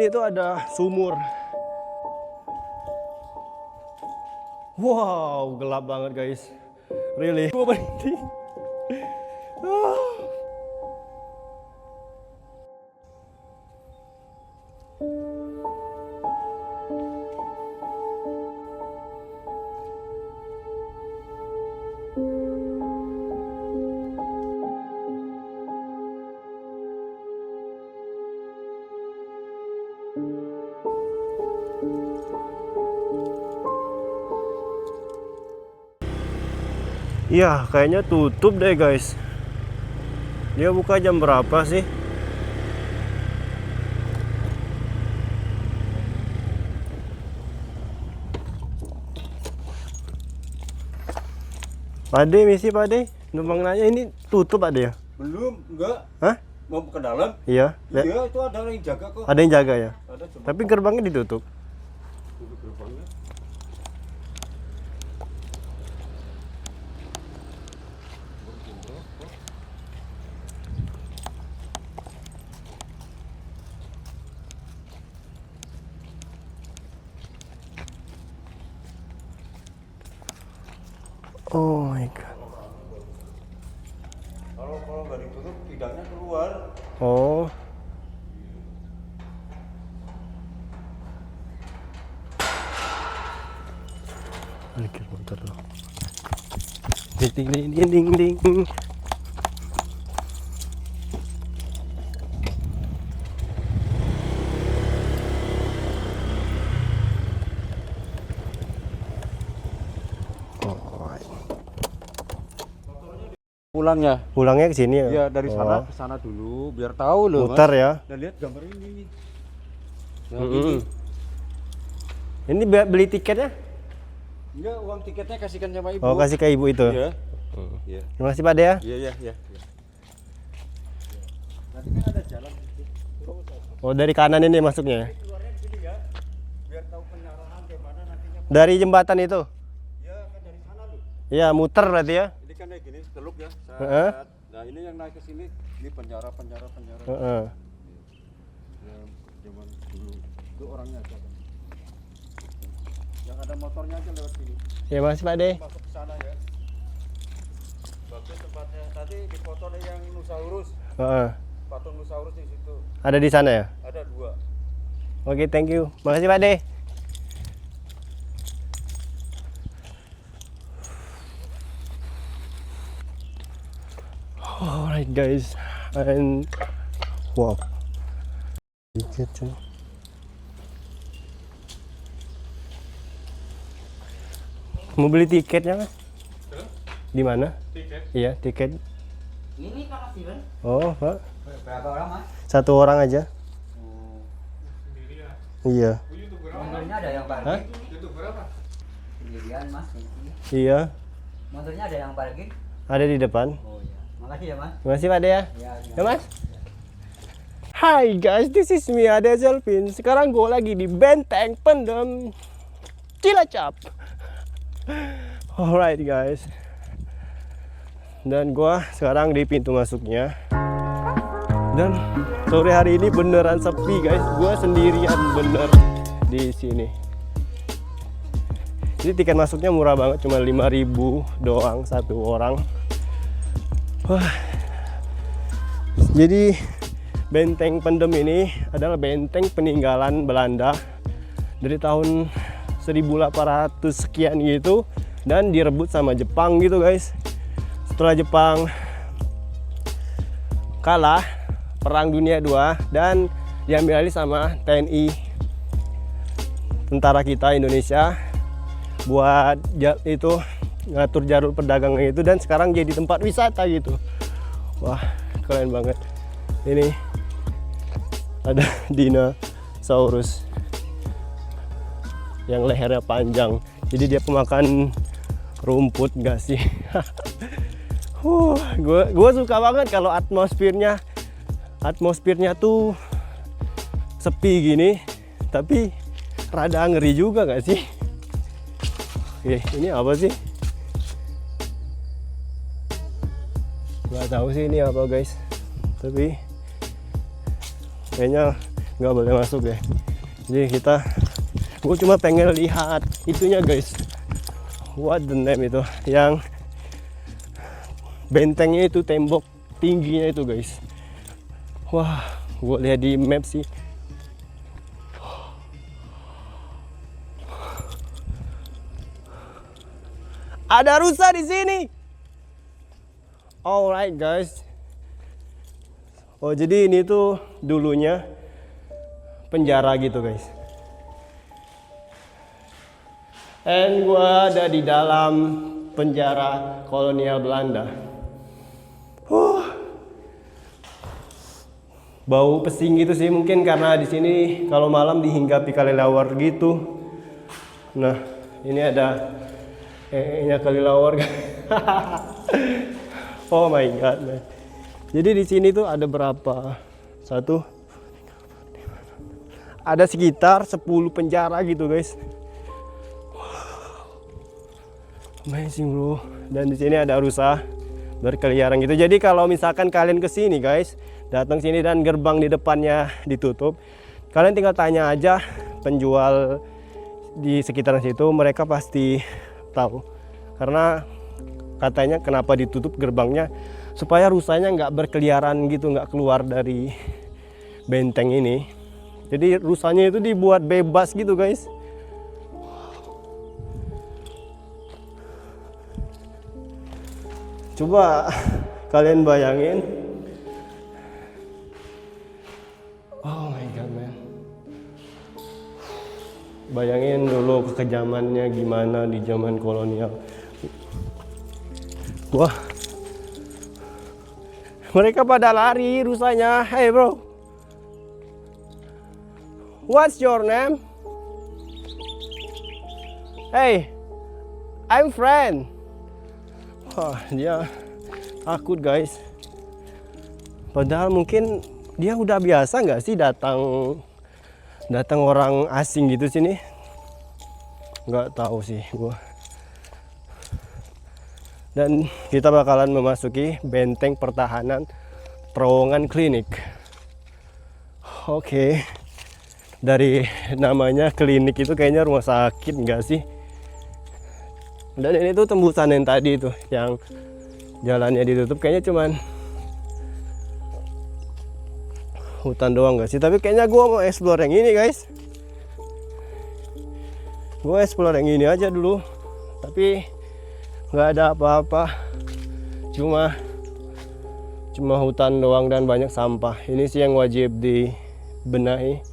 sini tuh ada sumur. Wow, gelap banget guys. Really? Gua berhenti. Iya, kayaknya tutup deh guys. Dia buka jam berapa sih? Pade, misi Pade. Numpang nanya ini tutup ada ya? Belum, enggak. Hah? Mau ke dalam? Iya. Iya, itu ada yang jaga kok. Ada yang jaga ya? Ada, cuma Tapi gerbangnya ditutup. tutup gerbangnya. Oh my god. Kalau nggak ditutup, tidaknya keluar. Oh. Parkir motor dulu. Ding ding ding ding ding ding. Pulangnya? Pulangnya ke sini ya? Iya, dari sana Oh. ke sana dulu, biar tahu loh. Mutar Mas. ya? Dan lihat gambar ini. Nah, Mm-mm. Ini beli tiketnya? Enggak, uang tiketnya kasihkan sama ibu. Oh, kasih ke ibu itu. Iya. Iya. Terima kasih Pak De ya. Iya, iya, iya. Nanti kan ada jalan di situ. Terus Oh, dari kanan ini masuknya. keluarnya di sini ya. Biar tahu penyarahan kayak mana nantinya. Dari jembatan itu. Iya, kan dari sana loh. Iya, muter berarti ya. Ini kan kayak gini, teluk ya. Heeh. Nah, ini yang naik ke sini, ini penjara. Heeh. Ya, zaman dulu itu orangnya aja kan. Yang ada motornya aja lewat sini. Ya, makasih Pak De. Masuk ke sana ya. Bagus tempatnya. Tadi dipoto ada yang Nusaurus, Heeh. patung Nusaurus di situ. Ada di sana ya? Ada 2. Oke, thank you. Makasih Pak De. Alright guys, and wow. Tiket cuy. Mau beli tiketnya mas? Di mana? Tiket? Iya, tiket. Ini Pak Steven. Oh, Pak. Berapa orang Mas? Satu orang aja. Iya. Motornya ada yang Hah? parkir. Sendirian Mas. Iya. Motornya ada yang parkir. Ada di depan. Oh iya. Makasih ya Mas. Terima kasih Pak De ya. Ya, Ya mas. Hai guys, this is me Ade Zelvin. Sekarang gue lagi di Benteng Pendem Cilacap. Alright guys. Dan gue sekarang di pintu masuknya. Dan sore hari ini beneran sepi guys. Gue sendirian bener di sini. Jadi tiket masuknya murah banget, cuma 5.000 doang satu orang. Wah. Jadi Benteng Pendem ini adalah benteng peninggalan Belanda dari tahun 1800 sekian gitu, dan direbut sama Jepang gitu guys. Setelah Jepang kalah Perang Dunia II dan diambil alih sama TNI, tentara kita Indonesia, buat itu ngatur jalur perdagangan itu, dan sekarang jadi tempat wisata gitu. Wah, keren banget. Ini ada dinosaurus yang lehernya panjang, jadi dia pemakan rumput gak sih? Gue suka banget kalau atmosfernya tuh sepi gini, tapi rada ngeri juga gak sih? Oke, ini apa sih? Nggak tahu sih ini apa guys, tapi kayaknya nggak boleh masuk ya. Jadi gue cuma pengen lihat itunya guys, what the name itu, yang bentengnya itu, tembok tingginya itu guys. Wah, gue lihat di map sih. Ada rusa di sini. Alright guys. Oh, jadi ini tuh dulunya penjara gitu guys. And gua ada di dalam penjara kolonial Belanda. Bau pesing gitu sih, mungkin karena di sini kalau malam dihinggapi kelelawar gitu. Nah, ini ada kelelawar. Oh my god, man. Jadi di sini tuh ada berapa? Ada sekitar 10 penjara gitu, guys. Amazing, bro. Dan di sini ada rusa berkeliaran gitu. Jadi kalau misalkan kalian ke sini, guys, datang sini dan gerbang di depannya ditutup, kalian tinggal tanya aja penjual di sekitaran situ, mereka pasti tahu. Karena katanya kenapa ditutup gerbangnya, supaya rusanya nggak berkeliaran gitu, nggak keluar dari benteng ini. Jadi rusanya itu dibuat bebas gitu, guys. Coba kalian bayangin. Oh my god, man. Bayangin dulu kekejamannya gimana di zaman kolonial. Wah, mereka pada lari rusanya. Hey bro, what's your name? Hey, I'm friend. Wah, dia takut guys. Padahal mungkin dia udah biasa nggak sih datang orang asing gitu sini. Nggak tahu sih gua. Dan kita bakalan memasuki benteng pertahanan terowongan klinik. Oke. Dari namanya klinik itu kayaknya rumah sakit enggak sih? Dan ini tuh tembusan yang tadi tuh, yang jalannya ditutup, kayaknya cuman hutan doang enggak sih? Tapi kayaknya gua mau explore yang ini, guys. Gua explore yang ini aja dulu. Tapi nggak ada apa-apa, cuma hutan doang dan banyak sampah. Ini sih yang wajib dibenahi,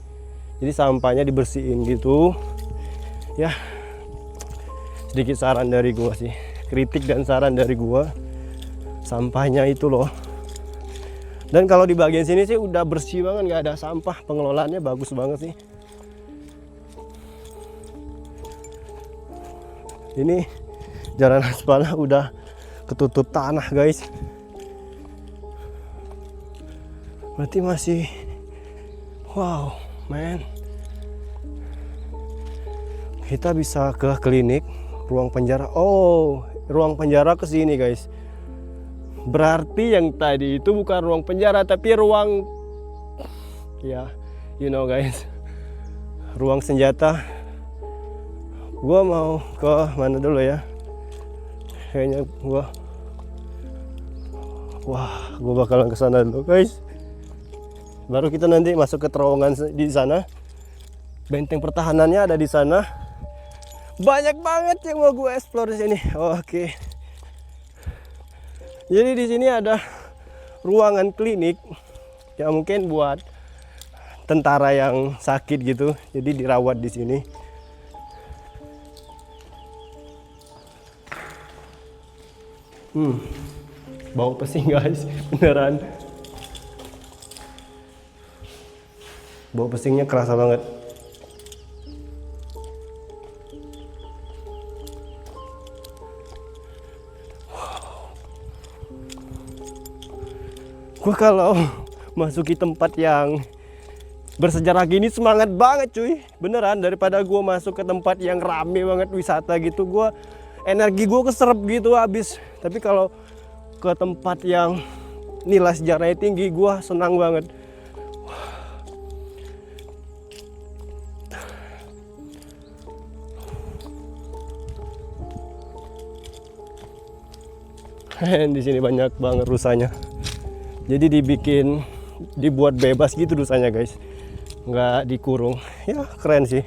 jadi sampahnya dibersihin gitu ya. Sedikit saran dari gua sih, kritik dan saran dari gua, sampahnya itu loh. Dan kalau di bagian sini sih udah bersih banget, nggak ada sampah, pengelolaannya bagus banget sih. Ini jalan aspalnya udah ketutup tanah, guys. Berarti masih, wow, man. Kita bisa ke klinik, ruang penjara. Oh, ruang penjara ke sini, guys. Berarti yang tadi itu bukan ruang penjara, tapi ruang, ya, you know, guys, ruang senjata. Gua mau ke mana dulu ya? Kayaknya gua bakalan ke sana dulu, guys. Baru kita nanti masuk ke terowongan di sana. Benteng pertahanannya ada di sana. Banyak banget yang mau gue explore di sini. Oke. Jadi di sini ada ruangan klinik yang mungkin buat tentara yang sakit gitu. Jadi dirawat di sini. Bau pesing, guys, beneran. Bau pesingnya kerasa banget. Gue kalau masuki tempat yang bersejarah gini semangat banget, cuy. Beneran, daripada gue masuk ke tempat yang rame banget wisata gitu, energi gue keserap gitu habis. Tapi kalau ke tempat yang nilai sejarahnya tinggi, gue senang banget. Di sini banyak banget rusanya. Jadi dibuat bebas gitu rusanya guys, nggak dikurung. Ya keren sih.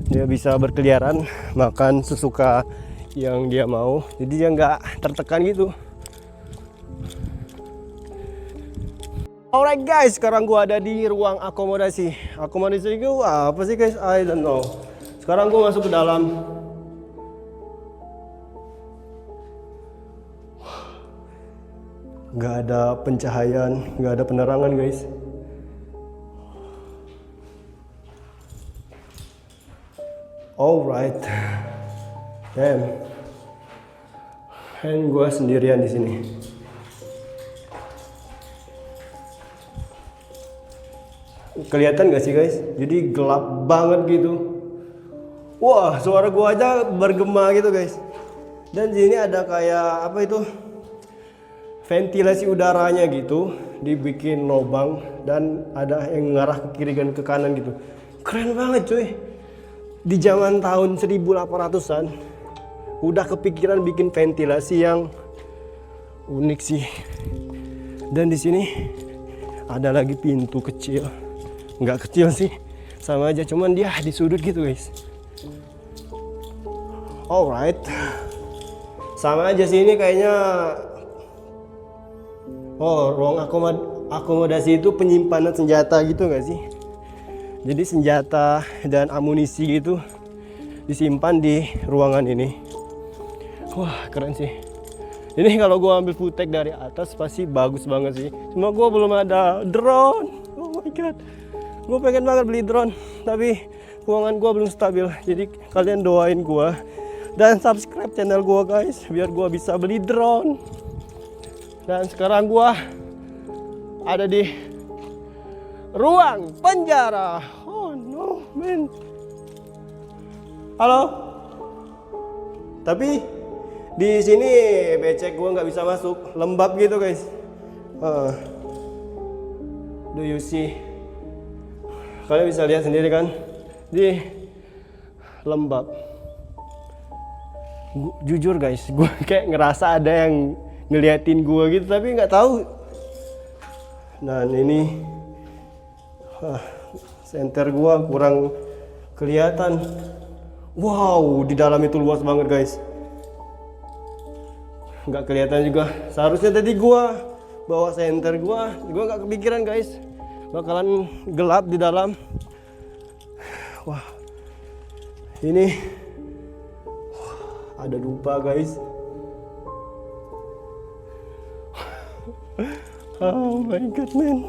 Dia bisa berkeliaran, makan sesuka yang dia mau. Jadi dia nggak tertekan gitu. Alright guys, sekarang gua ada di ruang akomodasi. Akomodasi itu apa sih guys? I don't know. Sekarang gua masuk ke dalam. Nggak ada pencahayaan, nggak ada penerangan guys. Alright, damn. Dan gua sendirian di sini. Kelihatan gak sih guys? Jadi gelap banget gitu. Wah, suara gua aja bergema gitu guys. Dan di sini ada kayak apa itu? Ventilasi udaranya gitu, dibikin lubang dan ada yang ngarah ke kiri dan ke kanan gitu. Keren banget cuy. Di zaman tahun 1800-an udah kepikiran bikin ventilasi yang unik sih. Dan di sini ada lagi pintu kecil. Nggak kecil sih, sama aja, cuman dia di sudut gitu guys. Alright, sama aja sih ini kayaknya. Oh, ruang akomodasi itu penyimpanan senjata gitu nggak sih? Jadi senjata dan amunisi gitu disimpan di ruangan ini. Wah keren sih. Ini kalau gua ambil footage dari atas pasti bagus banget sih. Cuma gua belum ada drone. Oh my god. Gue pengen banget beli drone, tapi keuangan gue belum stabil. Jadi kalian doain gue dan subscribe channel gue guys, biar gue bisa beli drone. Dan sekarang gue ada di ruang penjara. Oh no man. Halo. Tapi di sini becek gue nggak bisa masuk, lembab gitu guys. Do you see? Kalian bisa lihat sendiri kan, di lembab. Jujur guys, gue kayak ngerasa ada yang ngeliatin gue gitu, tapi nggak tahu. Dan ini senter gue kurang kelihatan. Wow, di dalam itu luas banget guys. Nggak kelihatan juga. Seharusnya tadi gue bawa senter gue nggak kepikiran guys. Bakalan gelap di dalam. Wah, ini ada dupa guys. Oh my god man.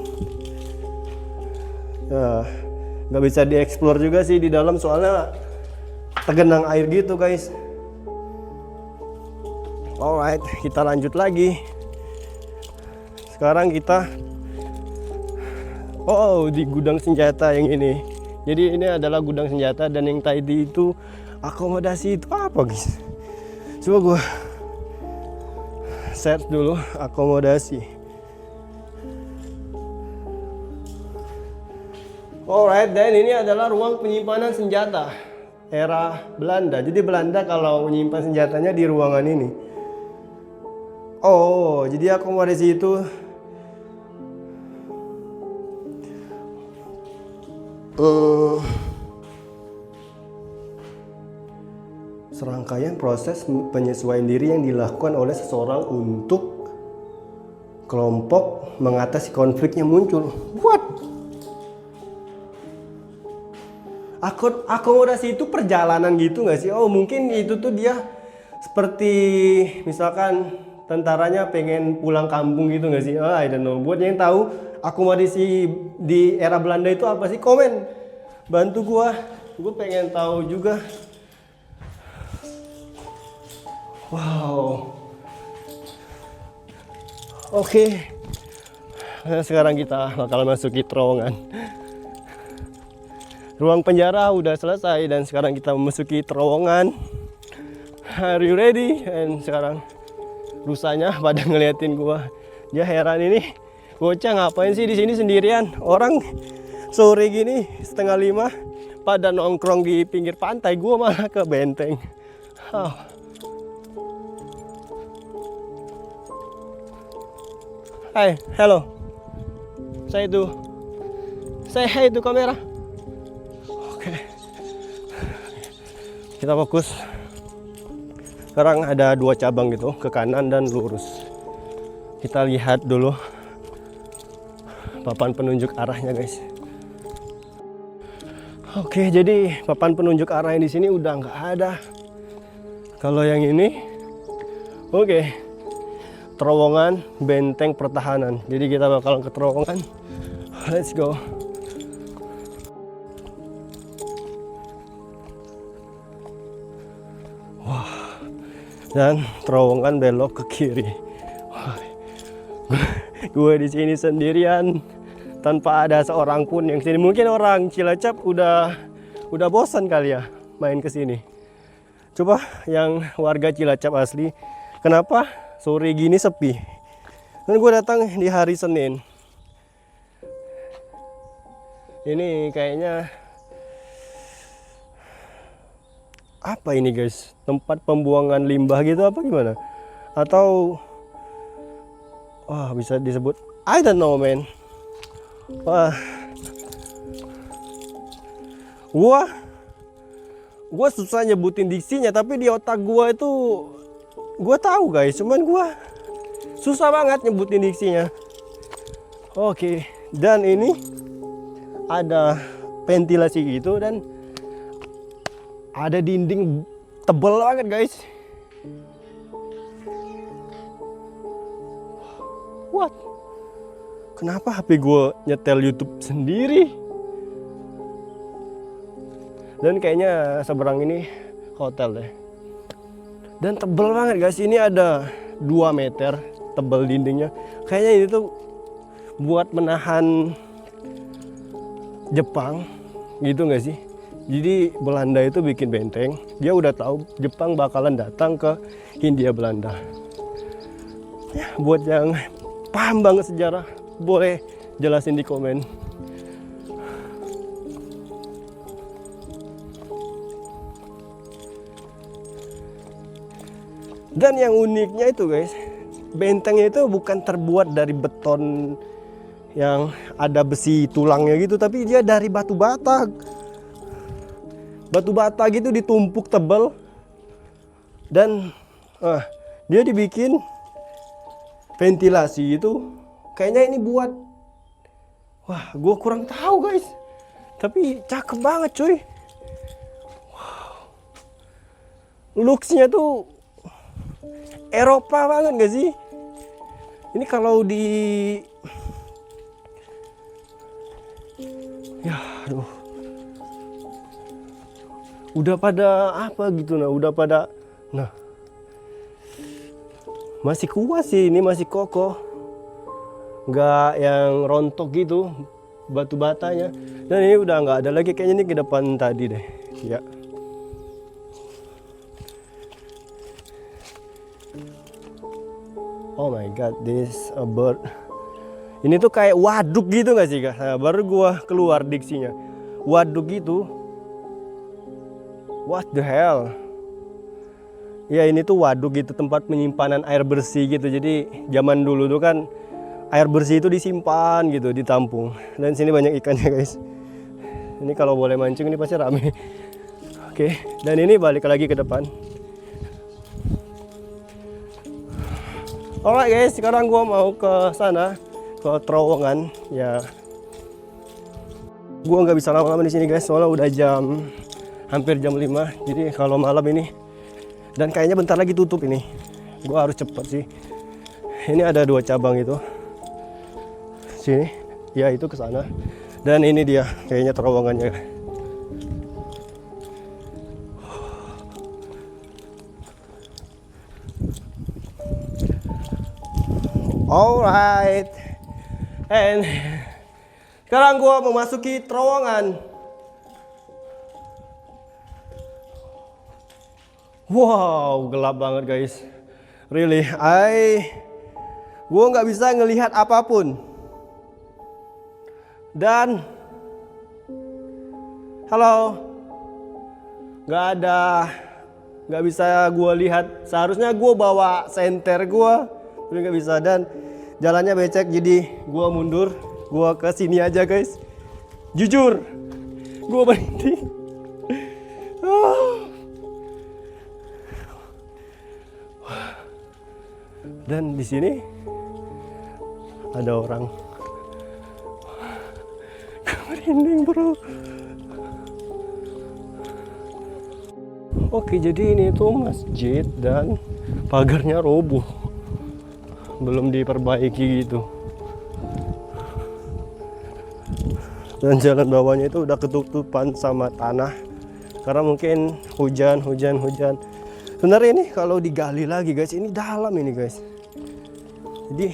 Ya, nggak bisa dieksplor juga sih di dalam soalnya tergenang air gitu guys. Alright, kita lanjut lagi. Sekarang kita di gudang senjata yang ini. Jadi ini adalah gudang senjata, dan yang tadi itu akomodasi itu apa guys? Coba gue search dulu akomodasi. Alright, dan ini adalah ruang penyimpanan senjata era Belanda. Jadi Belanda kalau menyimpan senjatanya di ruangan ini. Oh, jadi akomodasi itu serangkaian proses penyesuaian diri yang dilakukan oleh seseorang untuk kelompok mengatasi konflik yang muncul. What? Akomodasi itu perjalanan gitu nggak sih? Oh mungkin itu tuh dia seperti misalkan tentaranya pengen pulang kampung gitu nggak sih? Oh, I don't know. Buat yang tahu akomodasi di era Belanda itu apa sih? Komen, bantu gue pengen tahu juga. Wow. Oke. Nah, sekarang kita bakal masuki terowongan. Ruang penjara udah selesai dan sekarang kita memasuki terowongan. Are you ready? Dan sekarang rusanya pada ngeliatin gua. Dia heran, ini bocah ngapain sih di sini sendirian? Orang sore gini 4:30 pada nongkrong di pinggir pantai, gua malah ke benteng. Hai, hello. Say hi to kamera. Oke. Kita fokus. Sekarang ada 2 cabang gitu, ke kanan dan lurus. Kita lihat dulu papan penunjuk arahnya, guys. Oke, jadi papan penunjuk arah yang di sini udah nggak ada. Kalau yang ini, oke, terowongan benteng pertahanan. Jadi kita bakalan ke terowongan. Let's go. Wah, dan terowongan belok ke kiri. Wah, gue di sini sendirian tanpa ada seorang pun yang sini. Mungkin orang Cilacap udah bosan kali ya main ke sini. Coba yang warga Cilacap asli, kenapa sore gini sepi? Dan gue datang di hari Senin. Ini kayaknya apa ini, guys? Tempat pembuangan limbah gitu apa gimana? Atau bisa disebut I don't know, man. Wah, gua susah nyebutin diksinya, tapi di otak gua itu gua tahu, guys, cuman gua susah banget nyebutin diksinya. Oke, dan ini ada ventilasi gitu dan ada dinding tebel banget, guys. What? Kenapa HP gue nyetel YouTube sendiri? Dan kayaknya seberang ini hotel deh. Dan tebel banget, guys. Ini ada 2 meter tebel dindingnya. Kayaknya ini tuh buat menahan Jepang gitu nggak sih? Jadi Belanda itu bikin benteng, dia udah tahu Jepang bakalan datang ke Hindia Belanda. Ya, buat yang paham banget sejarah, boleh jelasin di komen. Dan yang uniknya itu, guys, bentengnya itu bukan terbuat dari beton yang ada besi tulangnya gitu, tapi dia dari batu bata. Batu bata gitu ditumpuk tebal. Dan dia dibikin ventilasi itu. Kayaknya ini buat, gue kurang tahu, guys. Tapi cakep banget, cuy. Wow. Looks-nya tuh Eropa banget gak sih? Ini kalau di aduh, udah pada apa gitu, udah pada, masih kuat sih, ini masih kokoh, nggak yang rontok gitu batu batanya. Dan ini udah nggak ada lagi, kayaknya ini ke depan tadi deh, ya. Oh my god, this a bird. Ini tuh kayak waduk gitu gak sih, guys? Nah, baru gua keluar diksinya. Waduk gitu. What the hell? Ya, ini tuh waduk gitu, tempat penyimpanan air bersih gitu. Jadi zaman dulu tuh kan air bersih itu disimpan gitu, ditampung. Dan sini banyak ikannya, guys. Ini kalau boleh mancing ini pasti rame. Oke, dan ini balik lagi ke depan. Alright, guys, sekarang gua mau ke sana, ke terowongan. Ya, gua nggak bisa lama-lama di sini, guys, soalnya udah hampir jam 5. Jadi kalau malam ini, dan kayaknya bentar lagi tutup ini, gua harus cepet sih. Ini ada 2 cabang itu, sini, ya itu ke sana. Dan ini dia kayaknya terowongannya. Alright, and sekarang gua memasuki terowongan. Wow, gelap banget, guys. Really, gua nggak bisa ngelihat apapun. Dan halo, nggak bisa gua lihat. Seharusnya gua bawa senter gua, tapi nggak bisa. Dan jalannya becek jadi gua mundur, gua ke sini aja guys. Jujur, gua berhenti. Dan di sini ada orang. Merinding bro. Oke, jadi ini tuh masjid dan pagarnya roboh, belum diperbaiki gitu. Dan jalan bawahnya itu udah ketutupan sama tanah karena mungkin hujan. Sebenarnya ini kalau digali lagi guys, ini dalam ini guys. Jadi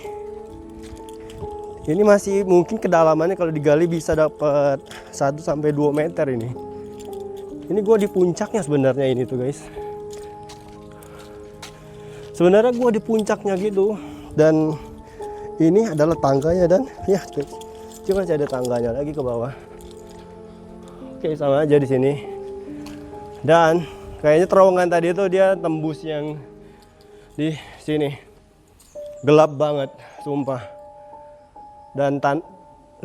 ini masih mungkin kedalamannya kalau digali bisa dapat 1 sampai 2 meter ini. Ini gua di puncaknya sebenarnya ini tuh guys. Sebenarnya gua di puncaknya gitu dan ini adalah tangganya dan ya cuma ada tangganya lagi ke bawah. Oke, sama aja di sini. Dan kayaknya terowongan tadi itu dia tembus yang di sini. Gelap banget, sumpah. Dan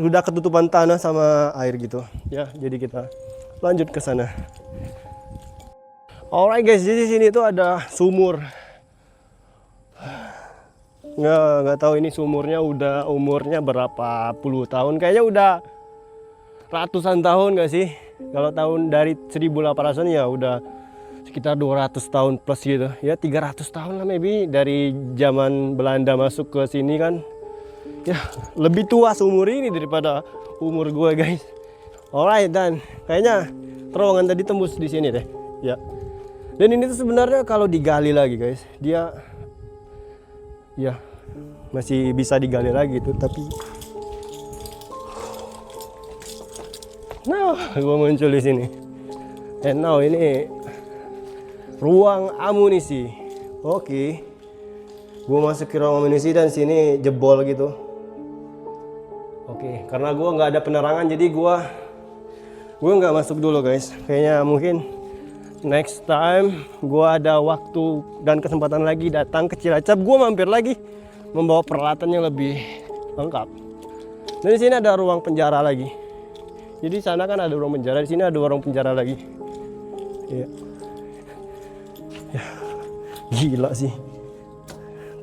udah ketutupan tanah sama air gitu. Ya, jadi kita lanjut ke sana. Alright guys, jadi sini tuh ada sumur. Nggak tahu ini sumurnya udah umurnya berapa puluh tahun. Kayaknya udah ratusan tahun nggak sih? Kalau tahun dari 1800 ya udah sekitar 200 tahun plus gitu. Ya 300 tahun lah maybe dari zaman Belanda masuk ke sini kan. Ya lebih tua sumur ini daripada umur gue guys. Alright, dan kayaknya terowongan tadi tembus di sini deh. Ya. Dan ini tuh sebenarnya kalau digali lagi guys, dia ya masih bisa digali lagi tuh, tapi nah gua muncul di sini. And now ini ruang amunisi. Oke. Gua masuk ke ruang amunisi dan sini jebol gitu. Oke, karena gua nggak ada penerangan jadi gua nggak masuk dulu guys. Kayaknya mungkin next time gua ada waktu dan kesempatan lagi datang ke Cilacap, gua mampir lagi membawa peralatan yang lebih lengkap. Dan di sini ada ruang penjara lagi. Jadi sana kan ada ruang penjara, di sini ada ruang penjara lagi. Ya. Ya. Gila sih.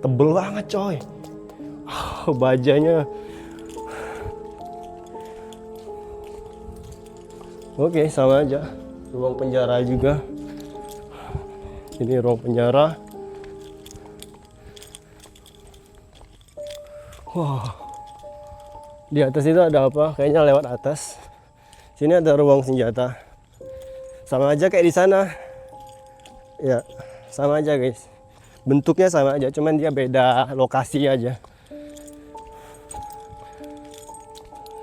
Tebel banget coy. Bajanya. Oke, sama aja. Ruang penjara juga. Ini ruang penjara. Wah. Di atas itu ada apa? Kayaknya lewat atas. Sini ada ruang senjata. Sama aja kayak di sana. Ya, sama aja guys. Bentuknya sama aja, cuman dia beda lokasi aja.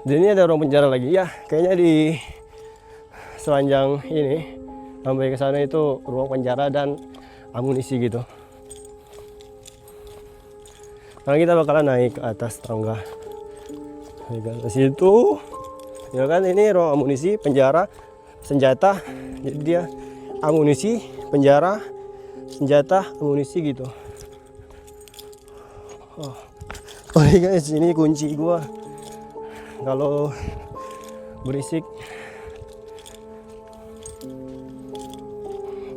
Dan ini ada ruang penjara lagi. Ya, kayaknya di sepanjang ini sampai ke sana itu ruang penjara dan amunisi gitu. Sekarang kita bakalan naik ke atas tangga. Ke situ, ya kan ini ruang amunisi, penjara, senjata. Jadi dia amunisi, penjara, senjata, amunisi gitu. Oh ini guys, ini kunci gua. Kalau berisik.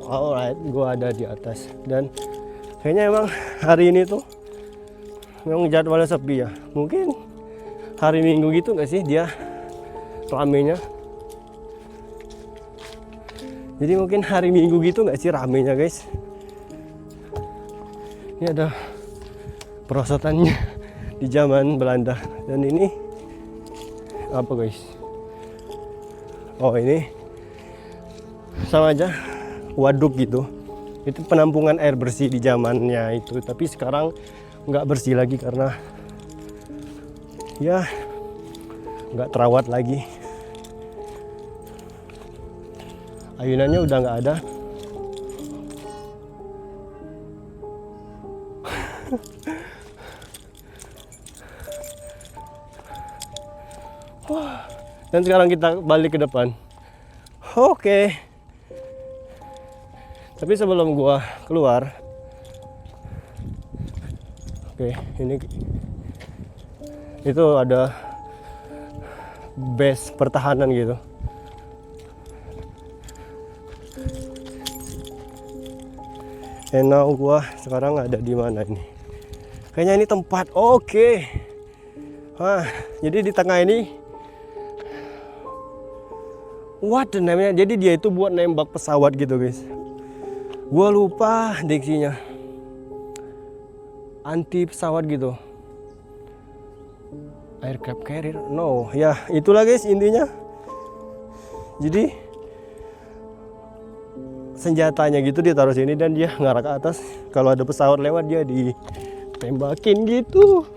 Alright, gua ada di atas dan kayaknya emang hari ini tuh memang jadwalnya sepi ya. Mungkin hari Minggu gitu nggak sih dia ramenya. Jadi mungkin hari Minggu gitu nggak sih ramenya guys. Ini ada perosotannya di zaman Belanda dan ini apa guys? Oh ini sama aja waduk gitu. Itu penampungan air bersih di zamannya itu, tapi sekarang nggak bersih lagi karena ya nggak terawat lagi. Ayunannya udah nggak ada. Dan sekarang kita balik ke depan. Oke. Tapi sebelum gua keluar, oke, ini itu ada base pertahanan gitu. And now gua sekarang ada di mana ini? Kayaknya ini tempat. Oke. Jadi di tengah ini what the namanya? Jadi dia itu buat nembak pesawat gitu, guys. Gua lupa diksinya. Anti pesawat gitu. Aircraft carrier. No, ya itulah guys intinya. Jadi senjatanya gitu dia taruh sini dan dia ngarah ke atas. Kalau ada pesawat lewat dia ditembakin gitu.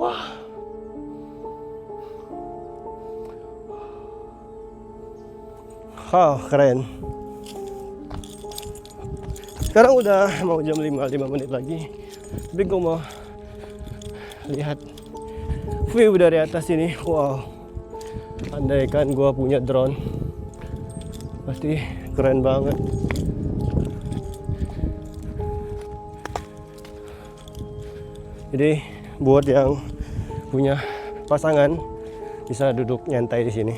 Wah. Keren. Sekarang udah mau jam 5 menit lagi. Tapi gue mau lihat view dari atas ini. Wow. Andaikan gue punya drone, pasti keren banget. Jadi buat yang punya pasangan bisa duduk nyantai di sini.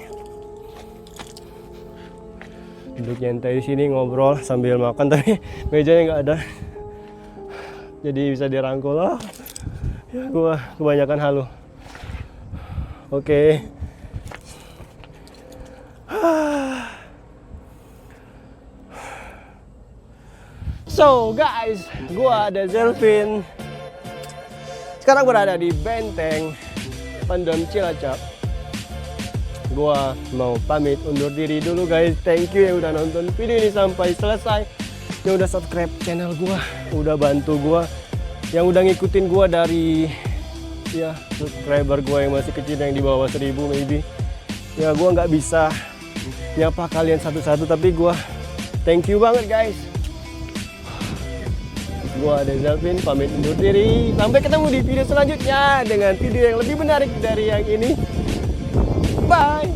Duduk nyantai di sini ngobrol sambil makan, tapi mejanya nggak ada. Jadi bisa dirangkul. Ya gua kebanyakan halu. Oke. So guys, gua ada Zelvin. Sekarang berada di Benteng Pendem Cilacap. Gua mau pamit undur diri dulu guys. Thank you yang udah nonton video ini sampai selesai. Yang udah subscribe channel gua, udah bantu gua. Yang udah ngikutin gua dari ya subscriber gua yang masih kecil yang di bawah 1000 maybe. Ya gua nggak bisa nyapa kalian satu-satu, tapi gua thank you banget guys. Gua ada Zelvin pamit undur diri. Sampai ketemu di video selanjutnya dengan video yang lebih menarik dari yang ini. Bye.